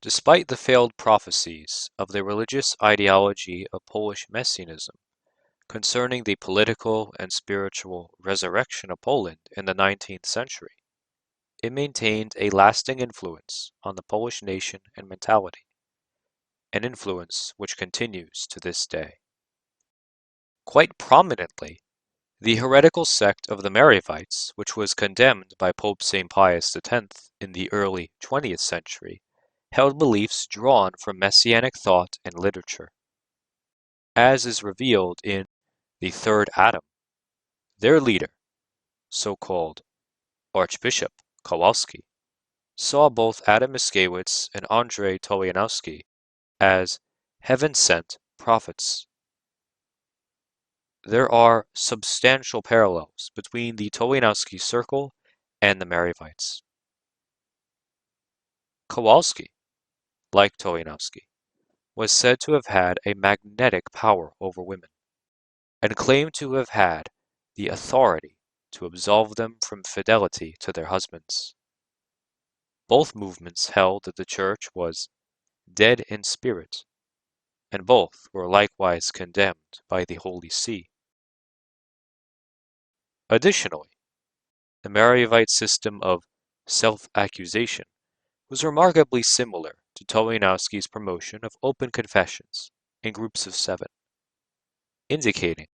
Despite the failed prophecies of the religious ideology of Polish Messianism concerning the political and spiritual resurrection of Poland in the 19th century, it maintained a lasting influence on the Polish nation and mentality, an influence which continues to this day. Quite prominently, the heretical sect of the Mariavites, which was condemned by Pope St. Pius X in the early 20th century, held beliefs drawn from Messianic thought and literature. As is revealed in The Third Adam, their leader, so-called Archbishop Kowalski, saw both Adam Mickiewicz and Andrzej Tolejanowski as heaven-sent prophets. There are substantial parallels between the Tolejanowski circle and the Mariavites. Kowalski, like Tolejanowski, was said to have had a magnetic power over women, and claimed to have had the authority to absolve them from fidelity to their husbands. Both movements held that the Church was dead in spirit, and both were likewise condemned by the Holy See. Additionally, the Mariavite system of self-accusation was remarkably similar to Tolejanowski's promotion of open confessions in groups of 7, indicating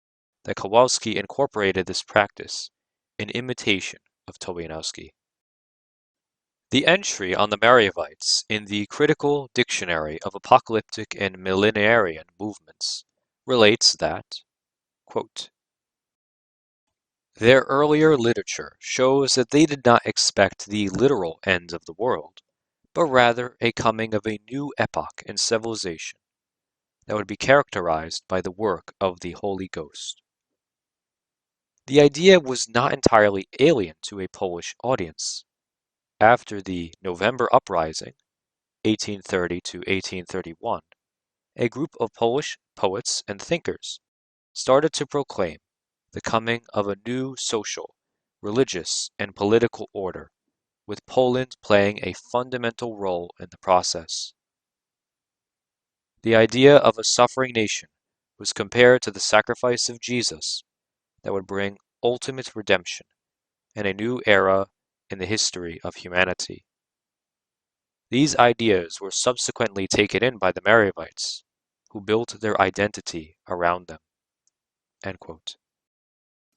that Kowalski incorporated this practice in imitation of Tolejanowski. The entry on the Mariavites in the Critical Dictionary of Apocalyptic and Millenarian Movements relates that, quote, their earlier literature shows that they did not expect the literal end of the world, but rather a coming of a new epoch in civilization that would be characterized by the work of the Holy Ghost. The idea was not entirely alien to a Polish audience. After the November Uprising, 1830 to 1831, a group of Polish poets and thinkers started to proclaim the coming of a new social, religious, and political order, with Poland playing a fundamental role in the process. The idea of a suffering nation was compared to the sacrifice of Jesus that would bring ultimate redemption and a new era in the history of humanity. These ideas were subsequently taken in by the Mariavites, who built their identity around them. End quote.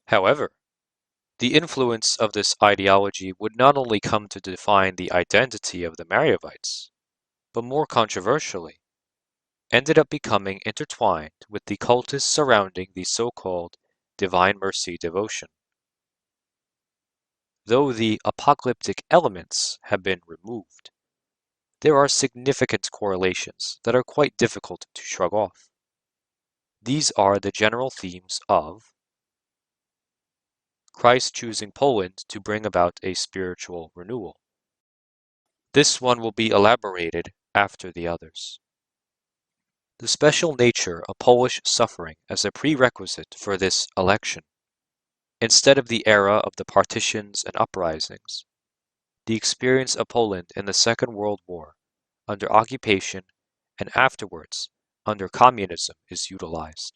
However, the influence of this ideology would not only come to define the identity of the Mariavites, but more controversially, ended up becoming intertwined with the cultus surrounding the so-called Divine Mercy devotion. Though the apocalyptic elements have been removed, there are significant correlations that are quite difficult to shrug off. These are the general themes of Christ choosing Poland to bring about a spiritual renewal. This one will be elaborated after the others. The special nature of Polish suffering as a prerequisite for this election. Instead of the era of the partitions and uprisings, the experience of Poland in the Second World War, under occupation and afterwards under communism, is utilized.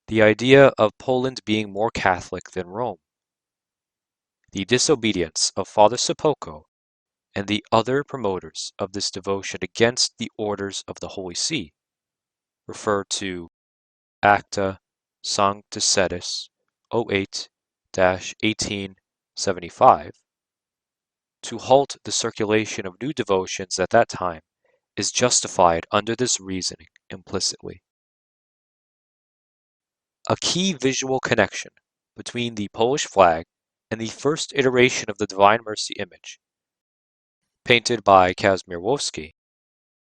The idea of Poland being more Catholic than Rome. The disobedience of Father Sopocko and the other promoters of this devotion against the orders of the Holy See, referred to Acta Sancta Sedis 08-1875, to halt the circulation of new devotions at that time is justified under this reasoning implicitly. A key visual connection between the Polish flag and the first iteration of the Divine Mercy image, painted by Kazimierowski,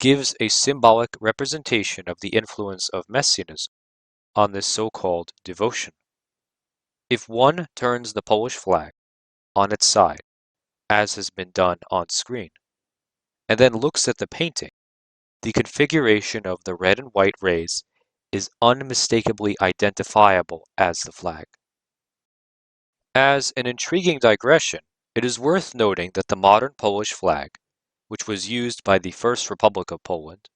gives a symbolic representation of the influence of Messianism on this so-called devotion. If one turns the Polish flag on its side, as has been done on screen, and then looks at the painting, the configuration of the red and white rays is unmistakably identifiable as the flag. As an intriguing digression, it is worth noting that the modern Polish flag which was used by the First Republic of Poland,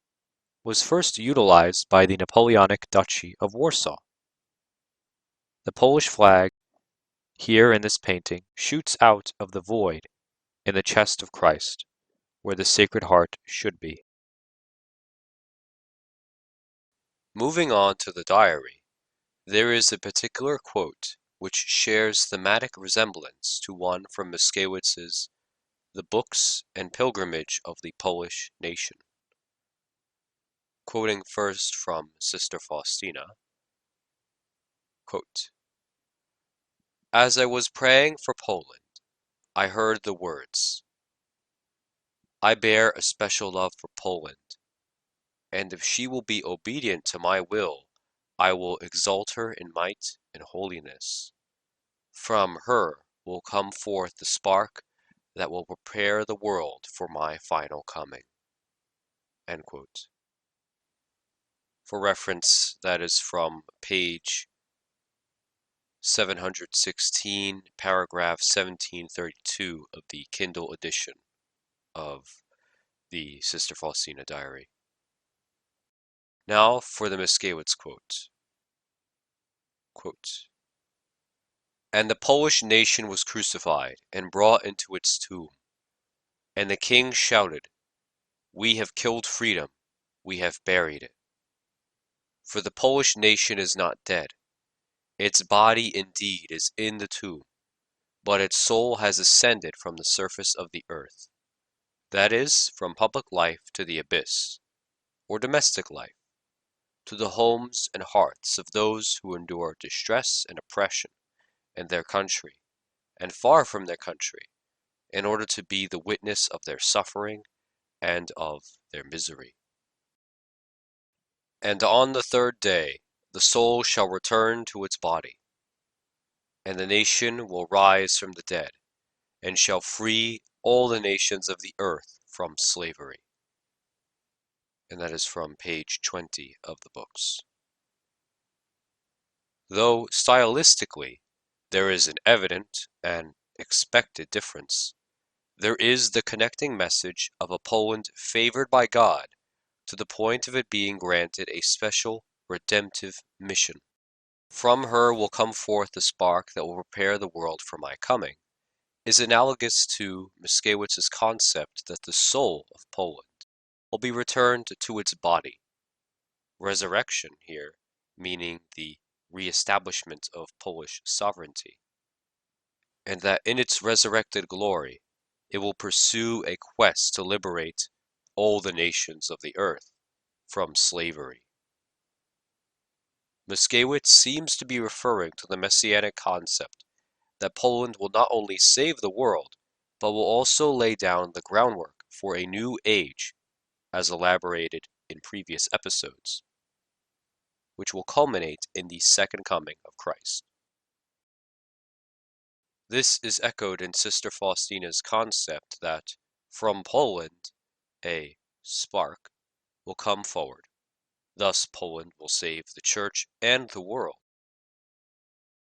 was first utilized by the Napoleonic Duchy of Warsaw. The Polish flag, here in this painting, shoots out of the void in the chest of Christ, where the Sacred Heart should be. Moving on to the diary, there is a particular quote which shares thematic resemblance to one from Mieszkiewicz's The Books and Pilgrimage of the Polish Nation. Quoting first from Sister Faustina, quote, "As I was praying for Poland, I heard the words, 'I bear a special love for Poland, and if she will be obedient to my will, I will exalt her in might and holiness. From her will come forth the spark that will prepare the world for my final coming.'" End quote. For reference, that is from page 716, paragraph 1732 of the Kindle edition of the Sister Faustina diary. Now for the Mieskiewicz quote. Quote, "And the Polish nation was crucified and brought into its tomb. And the king shouted, 'We have killed freedom, we have buried it.' For the Polish nation is not dead. Its body indeed is in the tomb, but its soul has ascended from the surface of the earth, that is, from public life to the abyss, or domestic life, to the homes and hearts of those who endure distress and oppression in their country, and far from their country, in order to be the witness of their suffering and of their misery. And on the third day the soul shall return to its body, and the nation will rise from the dead, and shall free all the nations of the earth from slavery." And that is from page 20 of the books. Though stylistically there is an evident and expected difference, there is the connecting message of a Poland favored by God to the point of it being granted a special redemptive mission. "From her will come forth the spark that will prepare the world for my coming," is analogous to Mieszkiewicz's concept that the soul of Poland will be returned to its body. Resurrection here meaning the re-establishment of Polish sovereignty, and that in its resurrected glory it will pursue a quest to liberate all the nations of the earth from slavery. Mieskiewicz seems to be referring to the messianic concept that Poland will not only save the world, but will also lay down the groundwork for a new age, as elaborated in previous episodes, which will culminate in the second coming of Christ. This is echoed in Sister Faustina's concept that from Poland a spark will come forward. Thus Poland will save the Church and the world,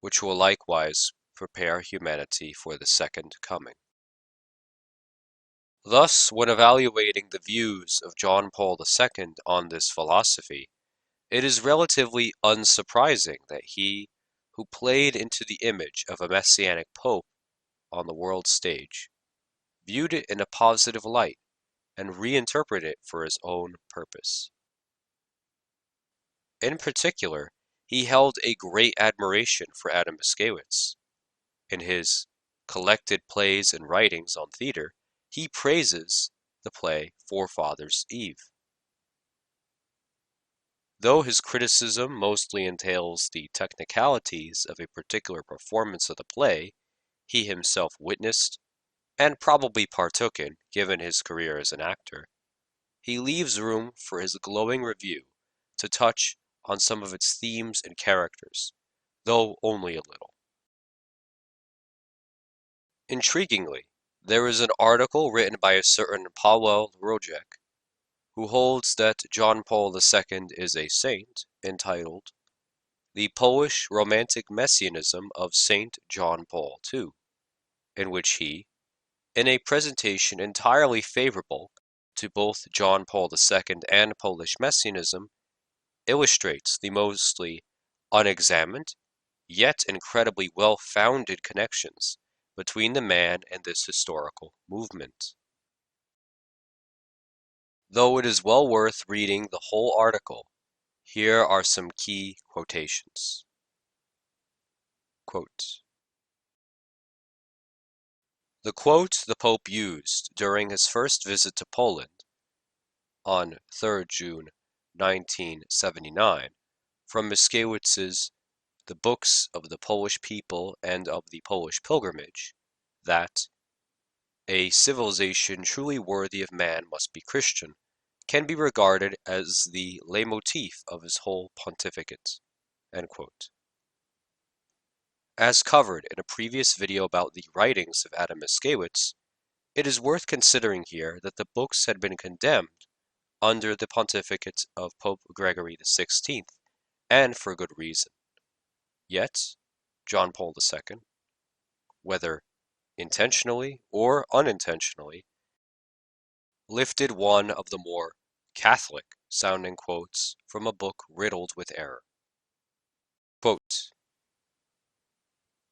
which will likewise prepare humanity for the second coming. Thus, when evaluating the views of John Paul II on this philosophy, it is relatively unsurprising that he, who played into the image of a Messianic Pope on the world stage, viewed it in a positive light and reinterpreted it for his own purpose. In particular, he held a great admiration for Adam Mieskiewicz. In his collected plays and writings on theater, he praises the play Forefathers' Eve. Though his criticism mostly entails the technicalities of a particular performance of the play he himself witnessed and probably partook in given his career as an actor, he leaves room for his glowing review to touch on some of its themes and characters, though only a little. Intriguingly, there is an article written by a certain Paweł Rojek, who holds that John Paul II is a saint, entitled "The Polish Romantic Messianism of Saint John Paul II," in which he, in a presentation entirely favorable to both John Paul II and Polish Messianism, illustrates the mostly unexamined, yet incredibly well-founded connections between the man and this historical movement. Though it is well worth reading the whole article, here are some key quotations. Quote, the quote the Pope used during his first visit to Poland on 3rd June 1979 from Mieszkiewicz's The Books of the Polish People and of the Polish Pilgrimage, that a civilization truly worthy of man must be Christian, can be regarded as the leitmotif of his whole pontificate. End quote. As covered in a previous video about the writings of Adam Mickiewicz, it is worth considering here that the books had been condemned under the pontificate of Pope Gregory XVI, and for good reason. Yet, John Paul II, whether intentionally or unintentionally, lifted one of the more Catholic-sounding quotes from a book riddled with error. Quote,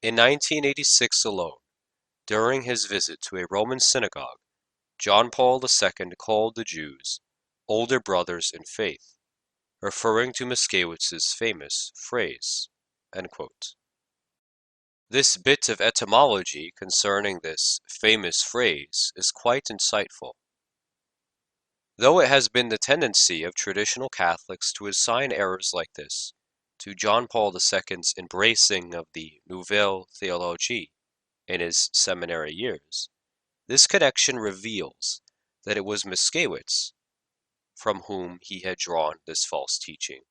in 1986 alone, during his visit to a Roman synagogue, John Paul II called the Jews older brothers in faith, referring to Mieszkiewicz's famous phrase. End quote. This bit of etymology concerning this famous phrase is quite insightful. Though it has been the tendency of traditional Catholics to assign errors like this to John Paul II's embracing of the Nouvelle Théologie in his seminary years, this connection reveals that it was Mieszkiewicz from whom he had drawn this false teaching.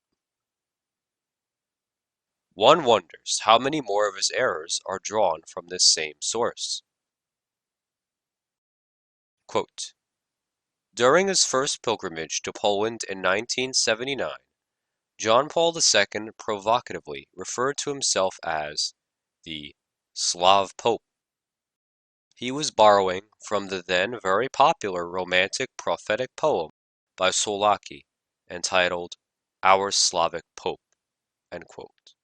One wonders how many more of his errors are drawn from this same source. Quote, during his first pilgrimage to Poland in 1979, John Paul II provocatively referred to himself as the Slav Pope. He was borrowing from the then very popular romantic prophetic poem by Solaki entitled Our Slavic Pope. End quote.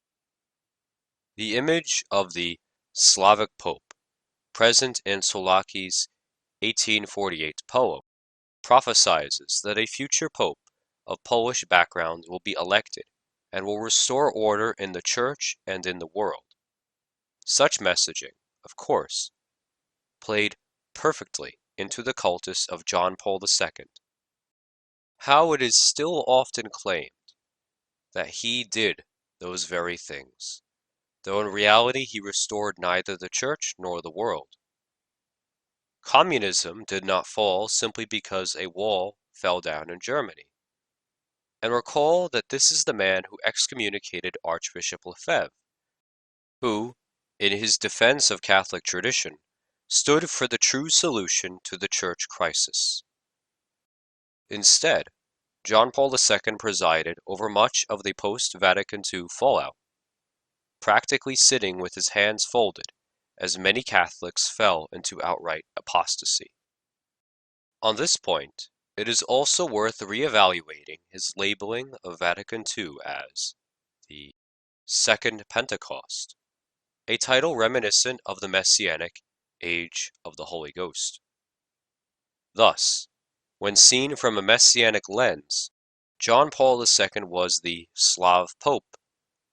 The image of the Slavic Pope, present in Solaki's 1848 poem, prophesies that a future pope of Polish background will be elected and will restore order in the Church and in the world. Such messaging, of course, played perfectly into the cultus of John Paul II. How it is still often claimed that he did those very things, though in reality he restored neither the Church nor the world. Communism did not fall simply because a wall fell down in Germany. And recall that this is the man who excommunicated Archbishop Lefebvre, who, in his defense of Catholic tradition, stood for the true solution to the Church crisis. Instead, John Paul II presided over much of the post-Vatican II fallout, practically sitting with his hands folded, as many Catholics fell into outright apostasy. On this point, it is also worth re-evaluating his labeling of Vatican II as the Second Pentecost, a title reminiscent of the Messianic Age of the Holy Ghost. Thus, when seen from a Messianic lens, John Paul II was the Slav Pope,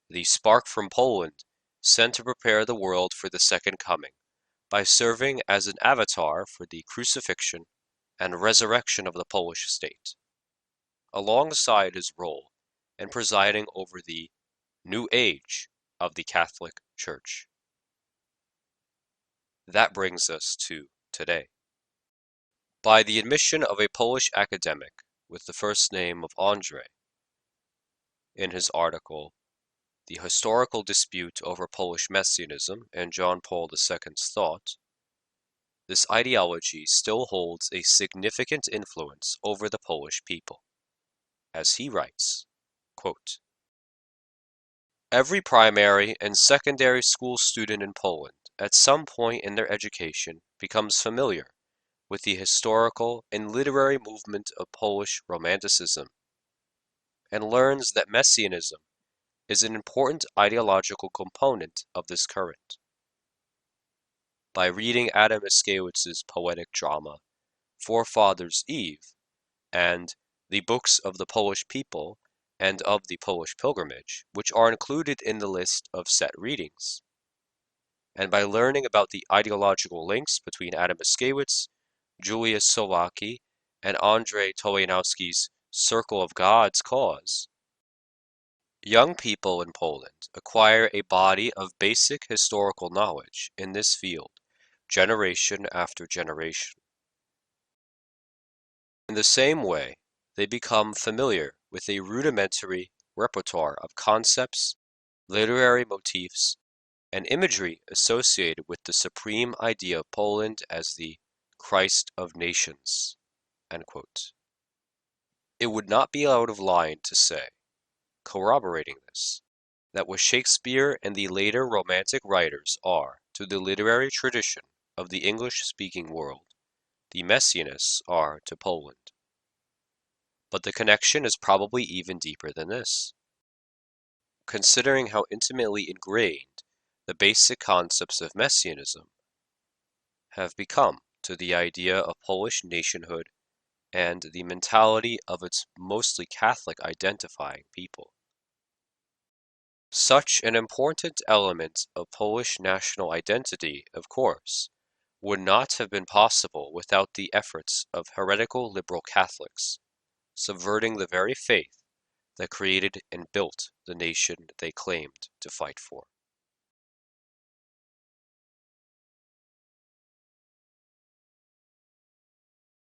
the spark from Poland, sent to prepare the world for the Second Coming, by serving as an avatar for the crucifixion and resurrection of the Polish state, alongside his role in presiding over the New Age of the Catholic Church. That brings us to today. By the admission of a Polish academic with the first name of Andrzej, in his article, The Historical Dispute over Polish Messianism and John Paul II's Thought, this ideology still holds a significant influence over the Polish people. As he writes, quote, every primary and secondary school student in Poland, at some point in their education, becomes familiar with the historical and literary movement of Polish Romanticism and learns that Messianism is an important ideological component of this current. By reading Adam Mickiewicz's poetic drama, Forefathers' Eve, and the books of the Polish people and of the Polish pilgrimage, which are included in the list of set readings, and by learning about the ideological links between Adam Mickiewicz, Julius Słowacki, and Andrzej Tojanowski's Circle of God's Cause, young people in Poland acquire a body of basic historical knowledge in this field, generation after generation. In the same way, they become familiar with a rudimentary repertoire of concepts, literary motifs, and imagery associated with the supreme idea of Poland as the Christ of nations. End quote. It would not be out of line to say, corroborating this, that what Shakespeare and the later Romantic writers are to the literary tradition of the English-speaking world, the Messianists are to Poland. But the connection is probably even deeper than this. Considering how intimately ingrained the basic concepts of Messianism have become to the idea of Polish nationhood and the mentality of its mostly Catholic identifying people. Such an important element of Polish national identity, of course, would not have been possible without the efforts of heretical liberal Catholics, subverting the very faith that created and built the nation they claimed to fight for.